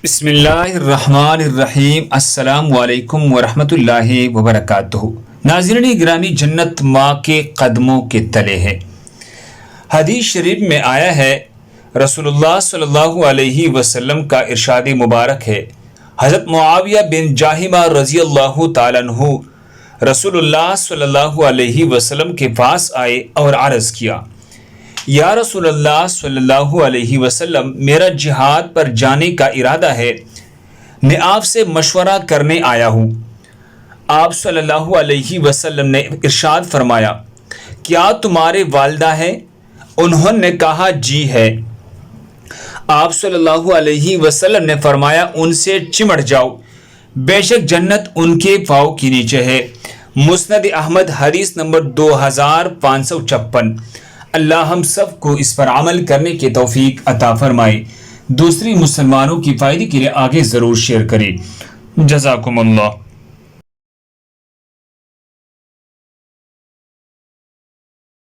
بسم اللہ الرحمن الرحیم۔ السلام علیکم ورحمۃ اللہ وبرکاتہ۔ ناظرین گرامی، جنت ماں کے قدموں کے تلے ہے۔ حدیث شریف میں آیا ہے، رسول اللہ صلی اللہ علیہ وسلم کا ارشاد مبارک ہے، حضرت معاویہ بن جاہمہ رضی اللہ تعالیٰ عنہ رسول اللہ صلی اللہ علیہ وسلم کے پاس آئے اور عرض کیا، یا رسول اللہ صلی اللہ علیہ وسلم، میرا جہاد پر جانے کا ارادہ ہے، میں آپ سے مشورہ کرنے آیا ہوں۔ آپ صلی اللہ علیہ وسلم نے ارشاد فرمایا، کیا تمہارے والدہ ہیں؟ انہوں نے کہا جی ہے۔ آپ صلی اللہ علیہ وسلم نے فرمایا، ان سے چمٹ جاؤ، بے شک جنت ان کے پاؤں کے نیچے ہے۔ مسند احمد حدیث نمبر 2556۔ اللہ ہم سب کو اس پر عمل کرنے کی توفیق عطا فرمائے۔ دوسری مسلمانوں کی فائدے کے لیے آگے ضرور شیئر کریں۔ جزاکم اللہ۔